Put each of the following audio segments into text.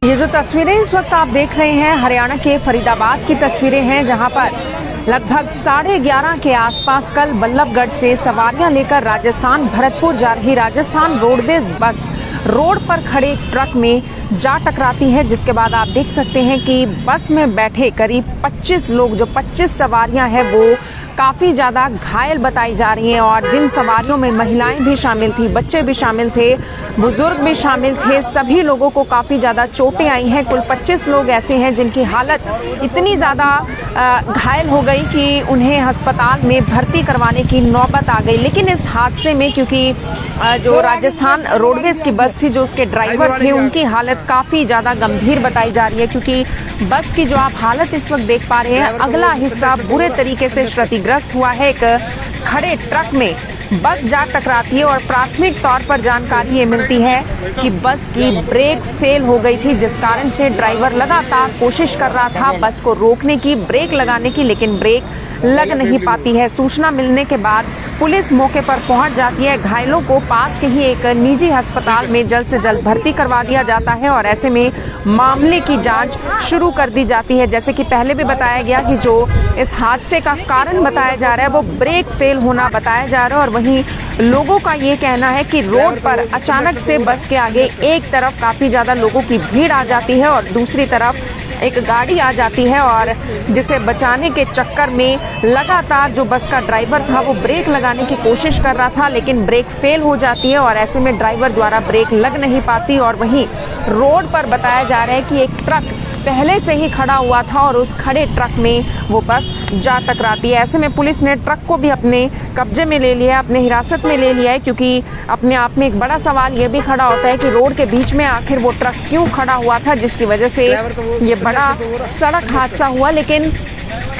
ये जो तस्वीरें इस वक्त आप देख रहे हैं हरियाणा के फरीदाबाद की तस्वीरें हैं, जहां पर लगभग 11:30 के आसपास कल बल्लभगढ़ से सवारियां लेकर राजस्थान भरतपुर जा रही राजस्थान रोडवेज बस रोड पर खड़े ट्रक में जा टकराती है, जिसके बाद आप देख सकते हैं कि बस में बैठे करीब 25 लोग, जो 25 सवारियां हैं वो काफी ज्यादा घायल बताई जा रही हैं। और जिन सवारियों में महिलाएं भी शामिल थी, बच्चे भी शामिल थे, बुजुर्ग भी शामिल थे, सभी लोगों को काफी ज्यादा चोटें आई हैं। कुल 25 लोग ऐसे हैं जिनकी हालत इतनी ज्यादा घायल हो गई कि उन्हें अस्पताल में भर्ती करवाने की नौबत आ गई। लेकिन इस हादसे में क्योंकि जो राजस्थान रोडवेज की बस थी, जो उसके ड्राइवर थे, उनकी हालत काफी ज्यादा गंभीर बताई जा रही है, क्योंकि बस की जो आप हालत इस वक्त देख पा रहे हैं, अगला हिस्सा बुरे तरीके से क्षतिग्रस्त हुआ है। एक खड़े ट्रक में बस जा टकराती है और प्राथमिक तौर पर जानकारी ये मिलती है कि बस की ब्रेक फेल हो गई थी, जिस कारण से ड्राइवर लगातार कोशिश कर रहा था बस को रोकने की, ब्रेक लगाने की, लेकिन ब्रेक लग नहीं पाती है। सूचना मिलने के बाद पुलिस मौके पर पहुंच जाती है। घायलों को पास के ही एक निजी अस्पताल में जल्द से जल्द भर्ती करवा दिया जाता है और ऐसे में मामले की जांच शुरू कर दी जाती है। जैसे कि पहले भी बताया गया कि जो इस हादसे का कारण बताया जा रहा है वो ब्रेक फेल होना बताया जा रहा है, और वहीं लोगों का ये कहना है कि रोड पर अचानक से बस के आगे एक तरफ काफी ज्यादा लोगों की भीड़ आ जाती है और दूसरी तरफ एक गाड़ी आ जाती है, और जिसे बचाने के चक्कर में लगातार जो बस का ड्राइवर था वो ब्रेक लगाने की कोशिश कर रहा था, लेकिन ब्रेक फेल हो जाती है और ऐसे में ड्राइवर द्वारा ब्रेक लग नहीं पाती। और वहीं रोड पर बताया जा रहा है कि एक ट्रक पहले से ही खड़ा हुआ था और उस खड़े ट्रक में वो बस जा टकराती है। ऐसे में पुलिस ने ट्रक को भी अपने कब्जे में ले लिया है, अपने हिरासत में ले लिया है, क्योंकि अपने आप में एक बड़ा सवाल ये भी खड़ा होता है कि रोड के बीच में आखिर वो ट्रक क्यों खड़ा हुआ था, जिसकी वजह से ये बड़ा सड़क हादसा हुआ। लेकिन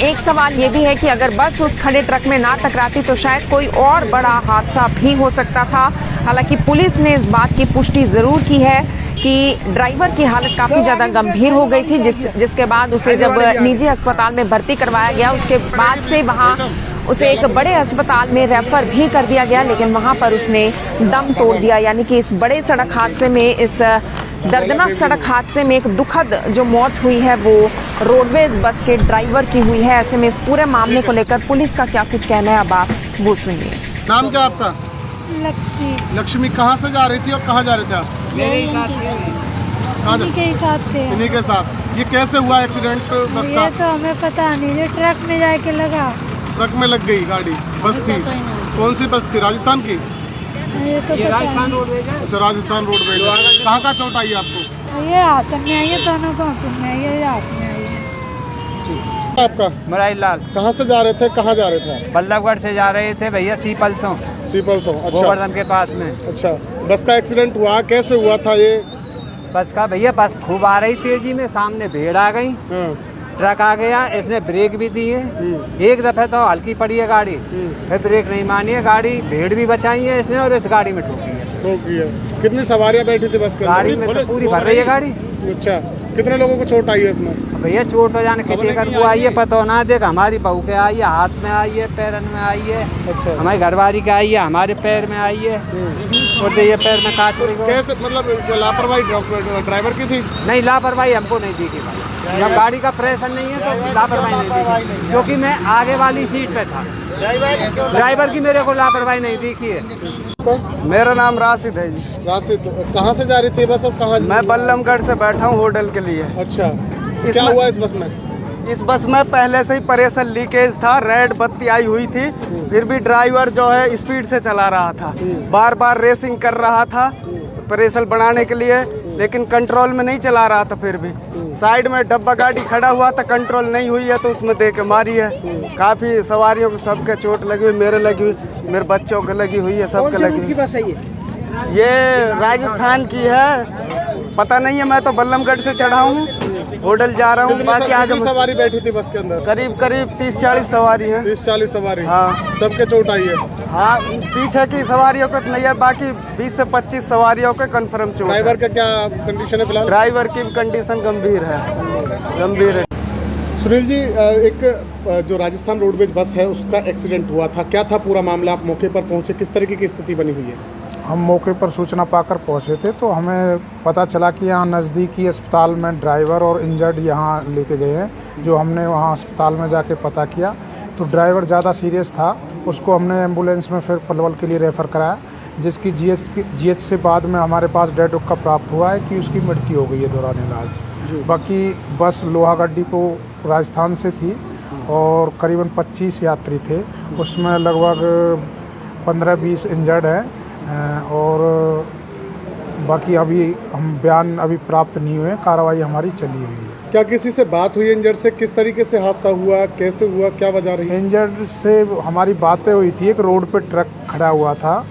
एक सवाल ये भी है कि अगर बस उस खड़े ट्रक में ना टकराती तो शायद कोई और बड़ा हादसा भी हो सकता था। हालांकि पुलिस ने इस बात की पुष्टि जरूर की है कि ड्राइवर की हालत काफी ज्यादा गंभीर हो गई थी, जिसके बाद उसे जब निजी अस्पताल में भर्ती करवाया गया, उसके बाद से वहां उसे एक बड़े अस्पताल में रेफर भी कर दिया गया, लेकिन वहां पर उसने दम तोड़ दिया। यानी कि इस बड़े सड़क हादसे में, इस दर्दनाक सड़क हादसे में एक दुखद जो मौत हुई है वो रोडवेज बस के ड्राइवर की हुई है। ऐसे में इस पूरे मामले को लेकर पुलिस का क्या कुछ कहना है, अब आप वो सुनिए। नाम क्या आपका? लक्ष्मी। लक्ष्मी कहाँ से जा रही थी और कहाँ जा रहे थे आप? मेरे साथ इन्हीं के ही साथ थे। इन्हीं के साथ। ये कैसे हुआ एक्सीडेंट बस का? ये तो हमें पता नहीं, ये ट्रक में जाके लगा। ट्रक में लग गई गाड़ी, बस थी? कौन सी बस थी? राजस्थान की? ये तो राजस्थान रोडवेज है। अच्छा, राजस्थान रोडवेज। कहाँ का चोट आई आपको? ये हाथ में आई है, दोनों को हाथ में आई है, ये हाथ में आई है। आपका? मुरारी लाल। कहाँ से जा रहे थे, कहाँ जा रहे थे? बल्लभगढ़ से जा रहे थे भैया, सीपलसों। अच्छा, गोवर्धन के पास में। अच्छा, बस का एक्सीडेंट हुआ, कैसे हुआ था ये? बस का भैया, बस खूब आ रही तेजी में, सामने भीड़ आ गई, ट्रक आ गया, इसने ब्रेक भी दी है, एक दफे तो हल्की पड़ी है गाड़ी, फिर ब्रेक नहीं मानी है गाड़ी, भीड़ भी बचाई है इसने और इस गाड़ी में ठोकी है। कितनी सवारियां बैठी थी बस के गाड़ी में? तो पूरी भर रही है गाड़ी। अच्छा, कितने लोगों को चोट आई है इसमें? भैया चोट हो जाने कितने कर वो आई है पता ना, देख हमारी बहू के आई है, हाथ में आई है, पैरन में आई है। अच्छा, हमारी घरवाली के आई है, हमारे पैर में आई है, और ये पैर में काट रही है। कैसे, मतलब लापरवाही ड्राइवर की थी? नहीं, लापरवाही हमको नहीं दिखी भाई, जब गाड़ी का प्रेशर नहीं है तो लापरवाही नहीं दिखी, क्योंकि मैं आगे वाली सीट पे था। ड्राइवर की मेरे को लापरवाही नहीं दिखी है। मेरा नाम राशिद है जी। राशिद, कहाँ से जा रही थी बस और कहाँ? मैं बल्लभगढ़ से बैठा हूँ होटल के लिए। अच्छा, क्या हुआ इस बस में? इस बस में पहले से ही प्रेशर लीकेज था, रेड बत्ती आई हुई थी, फिर भी ड्राइवर जो है स्पीड से चला रहा था, बार बार रेसिंग कर रहा था प्रेशर बढ़ाने के लिए, लेकिन कंट्रोल में नहीं चला रहा था। फिर भी साइड में डब्बा गाड़ी खड़ा हुआ था, कंट्रोल नहीं हुई है तो उसमें दे के मारी है। काफ़ी सवारियों को सबके चोट लगी हुई, मेरे लगी हुई, मेरे बच्चों को लगी हुई है, सबके लगी हुई। बस है ये राजस्थान की है, पता नहीं है, मैं तो बल्लभगढ़ से चढ़ा हूँ, होटल जा रहा हूँ। बाकी आगे सवारी बैठी थी बस के अंदर? करीब 30-40 सवारी है। 30-40 सवारी? हाँ। सबके चोट आई है? हाँ, पीछे की सवारियों को नहीं है, बाकी 20 से 25 सवारियों को कंफर्म चोट है। ड्राइवर का क्या कंडीशन है फिलहाल? ड्राइवर की कंडीशन गंभीर है, गंभीर है। सुनील जी, एक जो राजस्थान रोडवेज बस है उसका एक्सीडेंट हुआ था, क्या था पूरा मामला? आप मौके पर पहुंचे, किस तरीके की स्थिति बनी हुई है? हम मौके पर सूचना पाकर पहुंचे थे, तो हमें पता चला कि यहाँ नज़दीकी अस्पताल में ड्राइवर और इंजर्ड यहाँ लेके गए हैं। जो हमने वहाँ अस्पताल में जाके पता किया तो ड्राइवर ज़्यादा सीरियस था, उसको हमने एम्बुलेंस में फिर पलवल के लिए रेफ़र कराया, जिसकी जीएच से बाद में हमारे पास डेड का प्राप्त हुआ है कि उसकी मृत्यु हो गई है दौरान इलाज। बाकी बस लोहागढ़ डिपो राजस्थान से थी और करीबन 25 यात्री थे, उसमें लगभग 15-20 इंजर्ड हैं और बाकी अभी हम बयान अभी प्राप्त नहीं हुए, कार्रवाई हमारी चली हुई है। क्या किसी से बात हुई इंजर्ड से? किस तरीके से हादसा हुआ, कैसे हुआ, क्या वजह रही? इंजर्ड से हमारी बातें हुई थी, एक रोड पे ट्रक खड़ा हुआ था,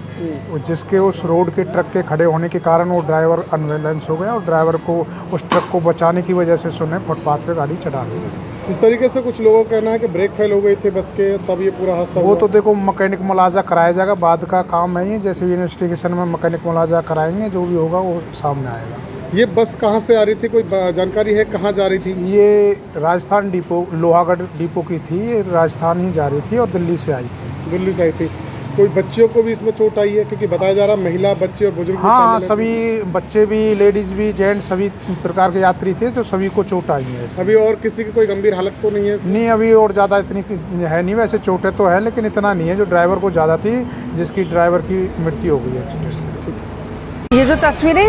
जिसके उस रोड के ट्रक के खड़े होने के कारण वो ड्राइवर अनबैलेंस हो गया और ड्राइवर को उस ट्रक को बचाने की वजह से उसने फुटपाथ पे गाड़ी चढ़ा दी। इस तरीके से कुछ लोगों का कहना है कि ब्रेक फेल हो गई थी बस के, तब ये पूरा हादसा वो हुआ। तो देखो मैकेनिक मुलाजा कराया जाएगा, बाद का काम है ये, जैसे भी इन्वेस्टिगेशन में मैकेनिक मुलाजा कराएंगे, जो भी होगा वो सामने आएगा। ये बस कहाँ से आ रही थी, कोई जानकारी है कहाँ जा रही थी? ये राजस्थान डिपो लोहागढ़ डिपो की थी, ये राजस्थान ही जा रही थी और दिल्ली से आई थी। दिल्ली से आई थी। कोई बच्चियों को भी इसमें चोट आई है? क्योंकि बताया जा रहा महिला, बच्चे और बुजुर्ग भी हाँ, शामिल हैं। सभी बच्चे भी, लेडीज़ भी, जेंट्स सभी प्रकार के यात्री थे, तो सभी को चोट आई है। अभी और किसी की कोई गंभीर हालत तो नहीं है इसमें? नहीं, अभी और ज़्यादा इतनी है नहीं, वैसे चोटें तो है लेकिन इतना नहीं है जो ड्राइवर को ज़्यादा थी, जिसकी ड्राइवर की मृत्यु हो गई है। ये जो तस्वीरें